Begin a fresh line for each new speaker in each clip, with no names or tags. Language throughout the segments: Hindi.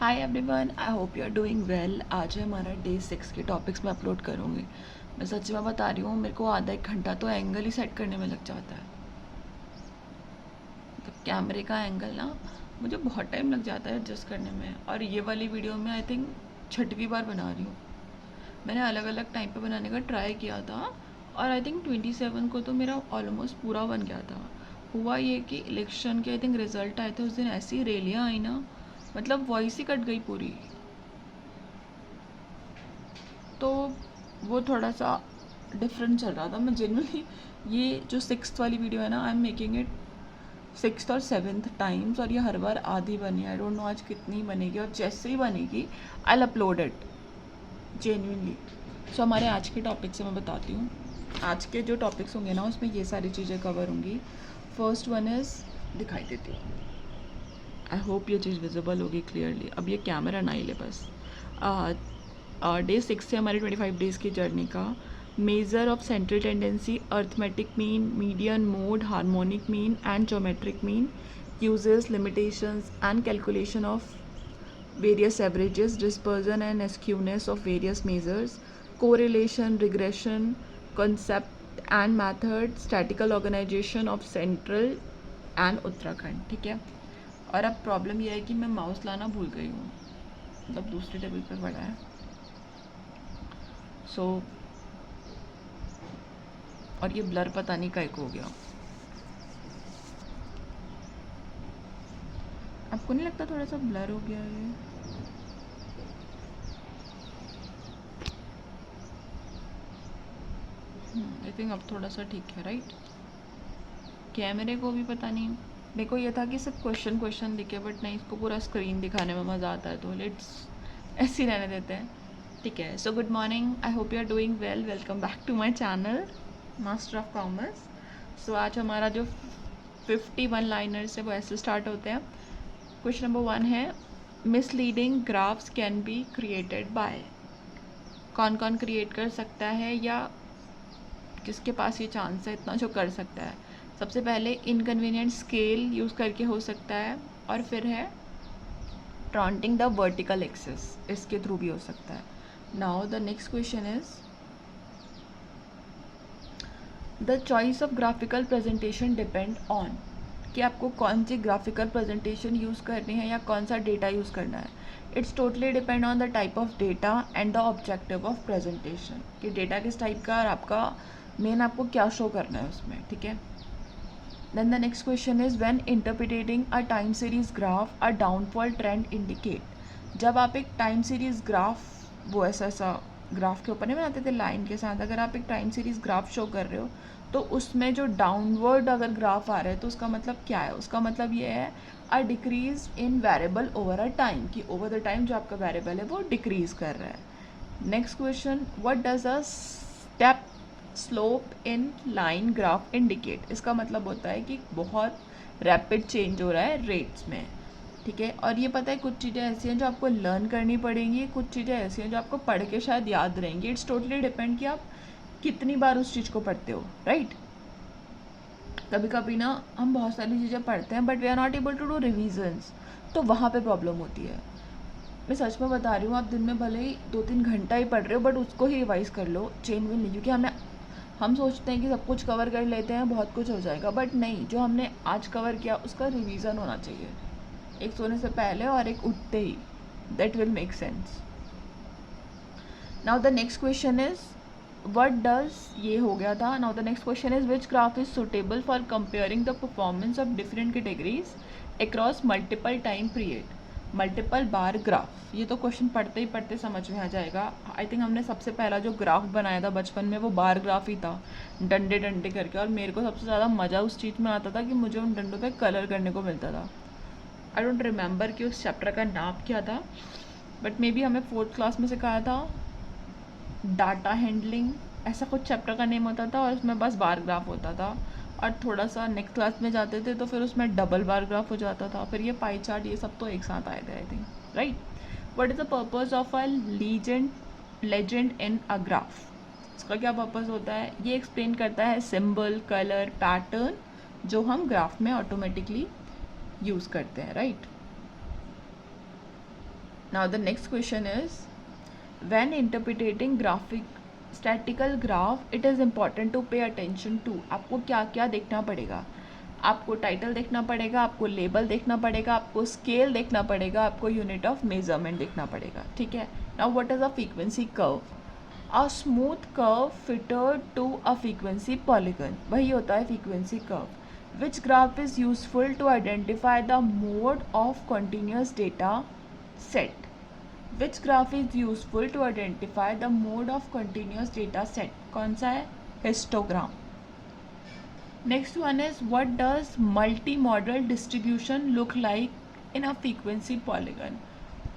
Hi everyone, I hope you are doing well. आज है हमारा डे 6 के टॉपिक्स में अपलोड करूँगी। मैं सच में बता रही हूँ, मेरे को आधा एक घंटा तो एंगल ही सेट करने में लग जाता है। मतलब कैमरे का एंगल ना मुझे बहुत टाइम लग जाता है एडजस्ट करने में। और ये वाली वीडियो में आई थिंक 6वीं बार बना रही हूँ। मैंने अलग अलग टाइम पे बनाने का ट्राई किया था और आई थिंक 27 को तो मेरा ऑलमोस्ट पूरा बन गया था। हुआ ये कि इलेक्शन के आई थिंक रिजल्ट आए थे उस दिन, ऐसी रैलियाँ आई ना, मतलब वॉइस ही कट गई पूरी। तो वो थोड़ा सा डिफरेंट चल रहा था। मैं जेन्युइनली ये जो 6th वाली वीडियो है ना, I am making it 6th और 7th टाइम्स, और ये हर बार आधी बनी। आई डोंट नो आज कितनी बनेगी, और जैसे ही बनेगी I will upload it genuinely. So हमारे आज के टॉपिक से मैं बताती हूँ। आज के जो टॉपिक्स होंगे ना, उसमें ये सारी चीज़ें कवर होंगी। फर्स्ट वन इज़, दिखाई देती हूँ, आई होप ये चीज़ विजिबल होगी क्लियरली। अब ये कैमरा ना हिले बस। डे 6 से हमारे 25 डेज़ की जर्नी का measure of central tendency, arithmetic mean, median mode, harmonic mean and geometric mean, uses, limitations and calculation of various averages, dispersion and skewness of various measures, correlation, regression, concept and method, statistical organization of central and Uttarakhand. ठीक है। और अब प्रॉब्लम यह है कि मैं माउस लाना भूल गई हूँ, मतलब दूसरी टेबल पर पड़ा है। सो और ये ब्लर पता नहीं कैसे हो गया। आपको नहीं लगता थोड़ा सा ब्लर हो गया ये? आई थिंक अब थोड़ा सा ठीक है, राइट? कैमरे को भी पता नहीं। मेरे को ये था कि सिर्फ क्वेश्चन दिखे, बट नहीं, इसको पूरा स्क्रीन दिखाने में मज़ा आता है, तो लेट्स ऐसे ही रहने देते हैं। ठीक है। So good morning, I hope you are doing well. Welcome back to my channel master of commerce. So आज हमारा जो 51 लाइनर्स है वो ऐसे स्टार्ट होते हैं। क्वेश्चन नंबर 1 है, misleading graphs can be created by. कौन कौन क्रिएट कर सकता है, या किसके पास ये चांस है इतना जो कर सकता है? सबसे पहले इनकन्वीनियंट स्केल यूज़ करके हो सकता है, और फिर है ट्रांटिंग द वर्टिकल एक्सिस, इसके थ्रू भी हो सकता है। Now the next question is, the choice of graphical presentation depend on, कि आपको कौन सी ग्राफिकल प्रेजेंटेशन यूज़ करनी है या कौन सा डेटा यूज़ करना है। It's totally depend on the type of data and the objective of presentation, कि डेटा किस टाइप का और आपका मेन आपको क्या शो करना है उसमें। ठीक है। Then the next question is, when interpreting a time series graph, a downfall trend indicate. जब आप एक टाइम सीरीज ग्राफ, वो ऐसा ग्राफ के ऊपर नहीं बनाते थे लाइन के साथ, अगर आप एक टाइम सीरीज ग्राफ शो कर रहे हो तो उसमें जो डाउनवर्ड अगर ग्राफ आ रहा है तो उसका मतलब क्या है? उसका मतलब ये है a decrease in variable over a time, कि ओवर द टाइम जो आपका वेरिएबल है वो डिक्रीज कर रहा है। Next question, what does a step slope in line graph indicate. इसका मतलब होता है कि बहुत रैपिड चेंज हो रहा है रेट्स में। ठीक है। और ये पता है, कुछ चीज़ें ऐसी हैं जो आपको लर्न करनी पड़ेंगी, कुछ चीज़ें ऐसी हैं जो आपको पढ़ के शायद याद रहेंगी। इट्स टोटली डिपेंड कि आप कितनी बार उस चीज़ को पढ़ते हो, राइट? कभी कभी ना हम बहुत सारी चीज़ें पढ़ते हैं but we are not able to do revisions, तो वहाँ पे प्रॉब्लम होती है। मैं सच में बता रही हूँ, आप दिन में भले ही 2-3 घंटा ही पढ़ रहे हो बट उसको ही रिवाइज कर लो, चेंज भी नहीं। क्योंकि हम सोचते हैं कि सब कुछ कवर कर लेते हैं, बहुत कुछ हो जाएगा, बट नहीं, जो हमने आज कवर किया उसका रिवीजन होना चाहिए, एक सोने से पहले और एक उठते ही। That will make sense. Now the next question is, what does, ये हो गया था। Now the next question is, which graph is suitable for comparing the performance of different categories across multiple time period. Multiple bar graph, ये तो क्वेश्चन पढ़ते ही पढ़ते समझ में आ जाएगा। आई थिंक हमने सबसे पहला जो ग्राफ बनाया था बचपन में वो बार ग्राफ ही था, डंडे डंडे करके। और मेरे को सबसे ज़्यादा मज़ा उस चीज़ में आता था कि मुझे उन डंडों पे कलर करने को मिलता था। आई डोंट रिमेंबर कि उस चैप्टर का नाम क्या था, बट मे बी हमें 4th क्लास में सिखाया था डाटा हैंडलिंग, ऐसा कुछ चैप्टर का नेम होता था, और उसमें बस बार ग्राफ होता था। और थोड़ा सा नेक्स्ट क्लास में जाते थे तो फिर उसमें डबल बार ग्राफ हो जाता था, फिर ये पाई चार्ट, ये सब तो एक साथ आए थे I think, right? What is the purpose of a legend in a graph. इसका क्या पर्पस होता है? ये एक्सप्लेन करता है सिंबल, कलर, पैटर्न जो हम ग्राफ में ऑटोमेटिकली यूज़ करते हैं, right? Now the next question is, when interpreting graphic statistical graph, it is important to pay attention to. आपको क्या क्या देखना पड़ेगा? आपको टाइटल देखना पड़ेगा, आपको लेबल देखना पड़ेगा, आपको स्केल देखना पड़ेगा, आपको यूनिट ऑफ मेजरमेंट देखना पड़ेगा. ठीक है. Now what is a frequency curve? A smooth curve fitted to a frequency polygon, वही होता है frequency curve. Which graph is useful to identify the mode of continuous data set? Which graph is useful to identify the mode of continuous data set? कौन सा है? Histogram. Next one is, what does multimodal distribution look like in a frequency polygon?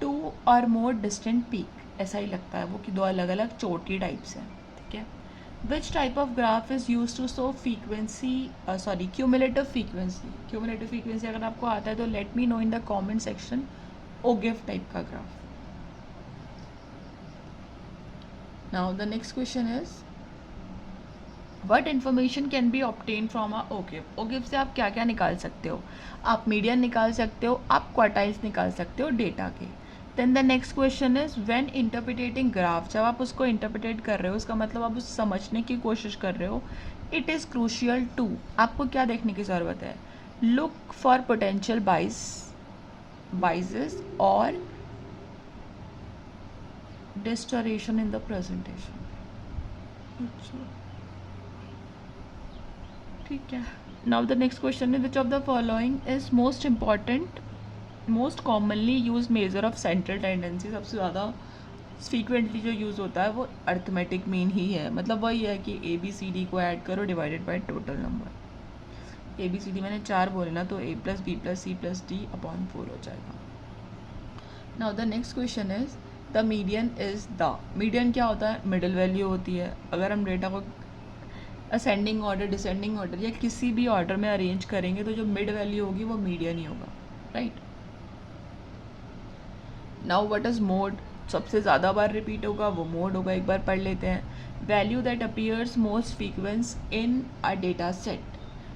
Two or more distant peak. ऐसा ही लगता है वो कि दो अलग अलग चोटी टाइप्स हैं. ठीक है. Which type of graph is used to show cumulative frequency? Cumulative frequency अगर आपको आता है तो let me know in the comment section. OGIF type का graph. Now the next question is, what information can be obtained from a OGIF? OGIF से आप क्या क्या निकाल सकते हो? आप मीडियन निकाल सकते हो, आप क्वार्टाइल्स निकाल सकते हो डेटा के. Then the next question is, when interpreting graph, जब आप उसको इंटरप्रिटेट कर रहे हो, उसका मतलब आप उसे समझने की कोशिश कर रहे हो. इट इज़ क्रूशियल टू, आपको क्या देखने की ज़रूरत है? लुक फॉर पोटेंशियल बाइजेस और डिस्टोरेशन इन द प्रेजेंटेशन. ठीक है. Now the next question is, which of the following is most commonly use measure of central tendency? सबसे ज़्यादा फ्रीक्वेंटली जो यूज़ होता है वो अर्थमेटिक मीन ही है. मतलब वही है कि ABCD को ऐड करो divided by total number. ABCD मैंने 4 बोले ना, तो A + B + C + D upon 4 हो जाएगा. Now the next question is, the median is the. Median क्या होता है? मिडिल वैल्यू होती है. अगर हम डेटा को असेंडिंग ऑर्डर, डिसेंडिंग ऑर्डर या किसी भी ऑर्डर में अरेंज करेंगे तो जो मिड वैल्यू होगी वो मीडियन ही होगा. Right. Now what is mode? सबसे ज़्यादा बार रिपीट होगा वो मोड होगा. एक बार पढ़ लेते हैं. Value that appears most frequency in a data set.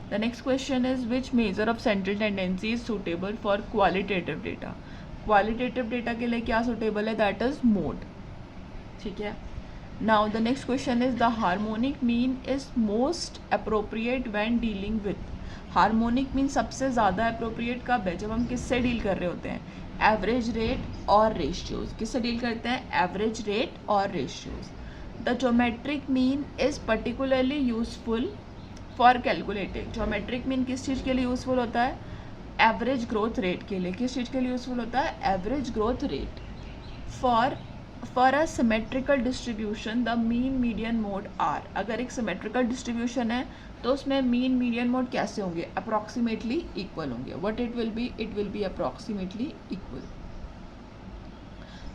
The next question is, which measure of central tendency is suitable for qualitative data? Qualitative data के लिए क्या सुटेबल है? That is mode. ठीक है. Now the next question is, the harmonic mean is most appropriate when dealing with. Harmonic mean सबसे ज़्यादा अप्रोप्रिएट कब है? जब हम किससे डील कर रहे होते हैं? एवरेज रेट और रेशियोज. किससे डील करते हैं? एवरेज रेट और ratios. The geometric mean is particularly useful for calculating. Geometric mean किस चीज़ के लिए यूजफुल होता है? एवरेज ग्रोथ रेट के लिए. किस चीज़ के लिए यूजफुल होता है? Average growth rate. For a symmetrical distribution the mean median mode are. अगर एक सिमेट्रिकल डिस्ट्रीब्यूशन है तो उसमें मीन मीडियन मोड कैसे होंगे? अप्रॉक्सीमेटली इक्वल होंगे. What it will be? It will be approximately equal.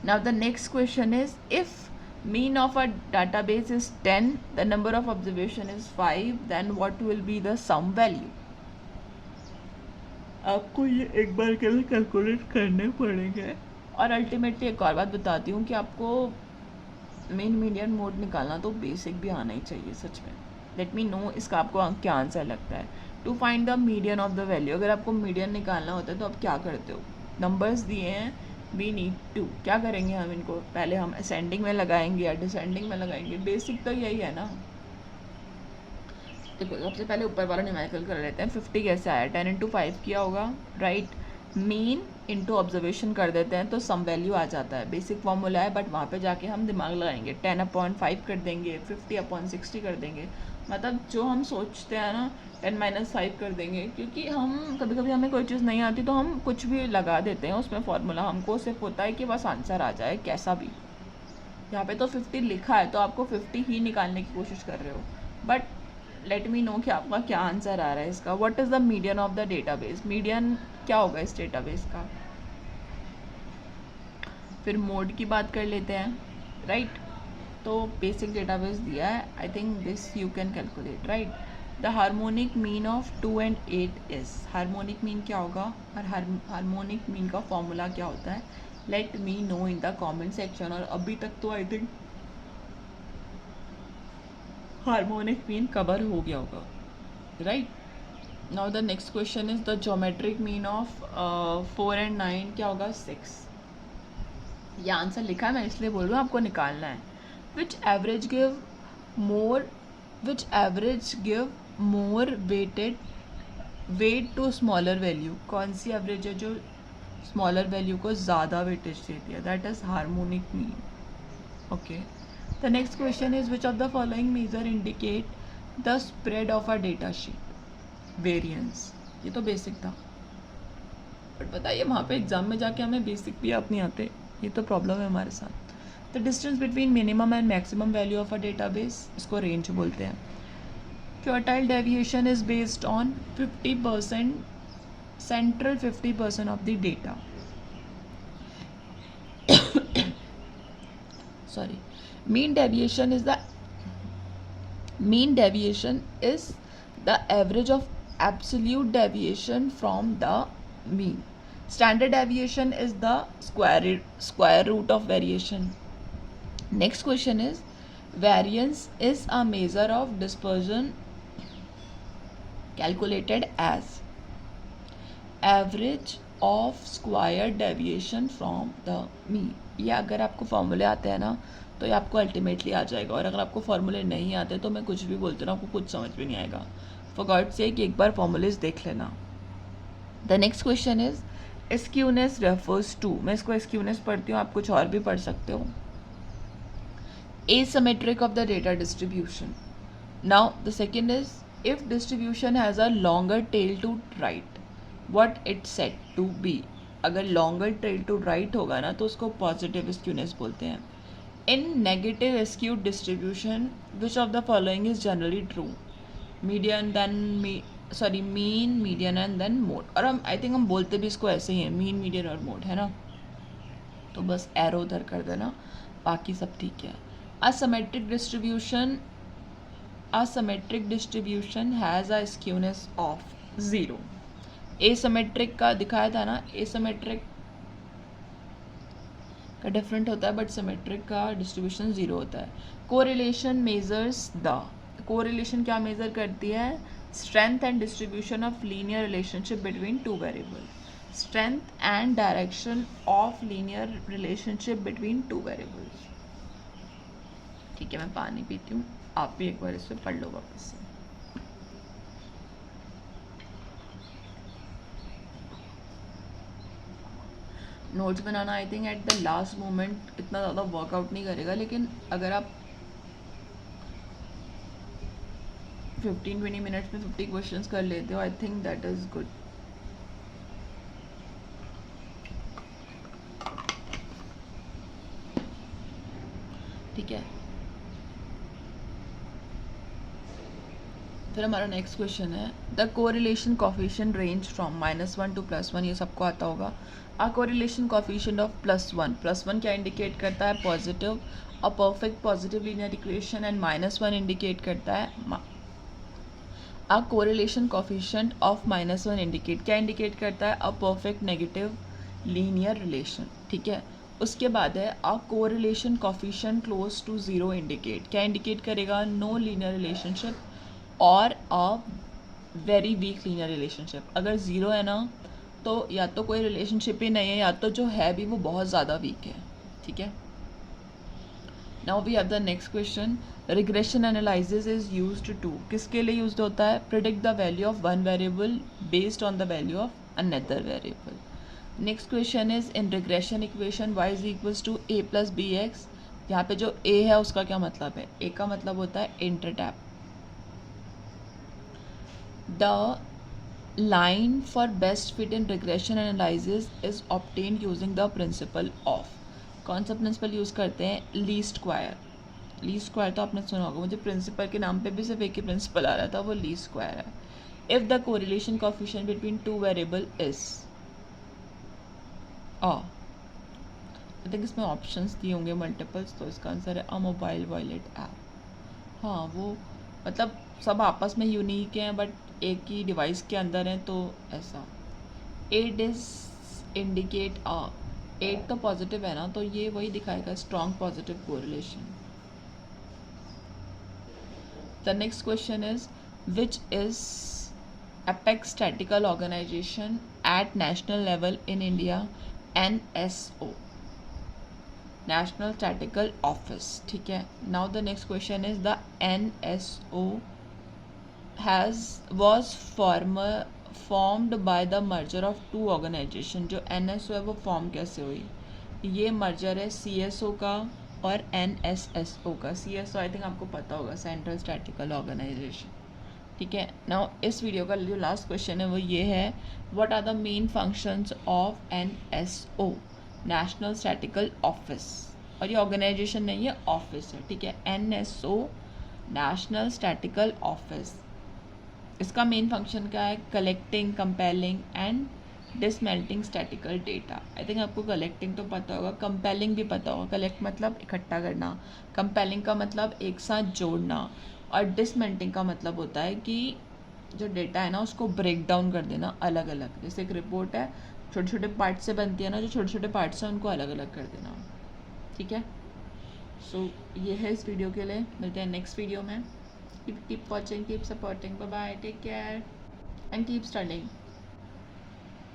Now the next question is, if mean of a database is 10, the number of observation is 5, then what will be the sum value? आपको ये एक बार के लिए कैलकुलेट करने पड़ेंगे. और अल्टीमेटली एक और बात बताती हूँ कि आपको मीन मीडियन मोड निकालना तो बेसिक भी आना ही चाहिए सच में. लेट मी नो इसका आपको क्या आंसर लगता है. To find the median of the value, अगर आपको मीडियन निकालना होता है तो आप क्या करते हो? नंबर्स दिए हैं, वी नीड टू. क्या करेंगे हम इनको? पहले हम असेंडिंग में लगाएंगे या डिसेंडिंग में लगाएंगे? बेसिक तो यही है ना. देखो सबसे पहले ऊपर वाला न्यूमेरिकल कर लेते हैं. 50 कैसे आया? 10 × 5 किया होगा. राइट. मीन इंटू ऑब्जर्वेशन कर देते हैं तो सम वैल्यू आ जाता है. बेसिक फॉर्मूला है बट वहाँ पे जाके हम दिमाग लगाएंगे. 10/5 कर देंगे, 50/60 कर देंगे. मतलब जो हम सोचते हैं ना 10 - 5 कर देंगे. क्योंकि हम कभी कभी हमें कोई चीज़ नहीं आती तो हम कुछ भी लगा देते हैं उसमें फॉर्मूला. हमको सिर्फ होता है कि बस आंसर आ जाए कैसा भी. यहाँ पे तो 50 लिखा है तो आपको 50 ही निकालने की कोशिश कर रहे हो. बट लेट मी नो कि आपका क्या आंसर आ रहा है इसका. What is the median of the database? Median क्या होगा इस डेटाबेस का? फिर मोड की बात कर लेते हैं. राइट. तो बेसिक डेटाबेस दिया है. I think this you can calculate. Right. The harmonic mean of 2 and 8 is. Harmonic mean क्या होगा और हार्मोनिक मीन का फॉर्मूला क्या होता है? Let me know in the comment section. और अभी तक तो I think harmonic mean cover हो गया होगा. Right. Now the next question is, the geometric mean of 4 and 9 क्या होगा? 6. ये आंसर लिखा है, मैं इसलिए बोल रही हूँ आपको निकालना है. Which average give more weight to smaller value. कौन सी एवरेज है जो स्मॉलर वैल्यू को ज़्यादा वेटेज देती है? That is harmonic mean. Okay. The next question is which of the following measure indicate the spread of a data sheet? Variance. ये तो बेसिक था, बट बताइए वहाँ पे एग्जाम में जाके हमें बेसिक भी आप नहीं आते. ये तो प्रॉब्लम है हमारे साथ. The distance between minimum and maximum value of a database, इसको रेंज बोलते हैं. Quartile deviation is based on 50% central 50% of the data. Sorry. Mean deviation is the average of absolute deviation from the mean. Standard deviation is the square root of variation. Next question is, variance is a measure of dispersion calculated as average of square deviation from the mean. ये अगर आपको फॉर्मूले आते हैं ना तो ये आपको अल्टीमेटली आ जाएगा, और अगर आपको फॉर्मूले नहीं आते तो मैं कुछ भी बोलती हूँ आपको कुछ समझ भी नहीं आएगा. फॉर गॉड सेक एक बार फॉर्मूलेज देख लेना. The next question is skewness refers to. मैं इसको स्क्यूनेस पढ़ती हूँ, आप कुछ और भी पढ़ सकते हो. Asymmetric of the data distribution. Now the second is if distribution has a longer tail to right what it said to be. अगर लॉन्गर टेल टू राइट होगा ना तो उसको पॉजिटिव स्क्यूनेस बोलते हैं. In negative skewed distribution which of the following is generally true? Median then mean, median and then mode. और हम आई थिंक हम बोलते भी इसको ऐसे ही हैं, मीन, मीडियन और मोड, है ना. तो बस एरो उधर कर देना, बाकी सब ठीक है. Asymmetric distribution has a skewness of 0. Asymmetric का दिखाया था ना, एसिमेट्रिक का डिफरेंट होता है बट सिमेट्रिक का डिस्ट्रीब्यूशन 0 होता है. Correlation measures the. कोरिलेशन क्या मेजर करती है? Strength and distribution of linear relationship between two variable. Strength and direction of linear relationship between two variables. ठीक है, मैं पानी पीती हूँ, आप भी एक बार इस पर पढ़ लो वापस से. Notes banana I think at the last moment इतना ज़्यादा वर्कआउट नहीं करेगा, लेकिन अगर आप 15-20 मिनट्स में 50 क्वेश्चंस कर लेते हो, I think that is good. ठीक है, फिर हमारा नेक्स्ट क्वेश्चन है the correlation coefficient range from -1 to +1. ये सबको आता होगा. अ कोरिलेशन कोफिशिएंट ऑफ +1 क्या इंडिकेट करता है? Positive. A perfect positive linear equation. And -1 indicate करता है. A correlation coefficient of -1 indicate क्या इंडिकेट करता है? A perfect negative linear relation. ठीक है, उसके बाद है a correlation coefficient close to 0 indicate क्या इंडिकेट करेगा? नो लीनियर रिलेशनशिप और a very weak linear relationship. अगर 0 है ना तो या तो कोई रिलेशनशिप ही नहीं है, या तो जो है भी वो बहुत ज़्यादा वीक है. ठीक है, now we have the next question. Regression analysis is used to. किसके लिए यूज्ड होता है? Predict the value of one variable based on the value of another variable. Next question is in regression equation y is equals to a plus B X. यहाँ पे जो a है उसका क्या मतलब है? a का मतलब होता है intercept. The line for best fit in regression analysis is obtained using the principle of. कौन सा प्रिंसिपल यूज़ करते हैं? Least square. लीस्ट स्क्वायर तो आपने सुना होगा, मुझे प्रिंसिपल के नाम पे भी सिर्फ एक ही प्रिंसिपल आ रहा था, वो लीस्ट स्क्वायर है. If the correlation coefficient between two variable is I think इसमें ऑप्शंस दिए होंगे मल्टीपल्स, तो इसका आंसर है अ मोबाइल वॉलेट ऐप. हाँ, वो मतलब सब आपस में यूनिक हैं बट एक ही डिवाइस के अंदर हैं, तो ऐसा. 8 इज इंडिकेट 8 तो पॉजिटिव है ना, तो ये वही दिखाएगा strong positive correlation. The next question is which is apex statical organisation at national level in India? NSO. National statistical office, ठीक है। Now the next question is the NSO was formed by the merger of two organization। जो NSO है वो फॉर्म कैसे हुई? ये मर्जर है CSO का और NSSO का। CSO आई थिंक आपको पता होगा, सेंट्रल स्टैटिकल ऑर्गेनाइजेशन, ठीक है। नाउ इस वीडियो का जो लास्ट क्वेश्चन है वो ये है, what are the main functions of NSO, national statistical office. और ये ऑर्गेनाइजेशन नहीं है, ऑफिस है, ठीक है। NSO नेशनल स्टैटिकल ऑफिस, इसका मेन फंक्शन क्या है? Collecting, compiling and disseminating statistical data. I think आपको कलेक्टिंग तो पता होगा, कंपेलिंग भी पता होगा। कलेक्ट मतलब इकट्ठा करना, कंपेलिंग का मतलब एक साथ जोड़ना, और डिसमेल्टिंग का मतलब होता है कि जो डेटा है ना उसको ब्रेक डाउन कर देना अलग अलग। जैसे एक रिपोर्ट है, छोटे छोटे पार्ट से बनती है ना, जो छोटे छोटे पार्ट्स हैं उनको अलग अलग कर देना, ठीक है। सो ये है इस वीडियो के लिए, मिलते हैं नेक्स्ट वीडियो में। Keep watching, keep supporting. Bye bye. Take care and keep studying.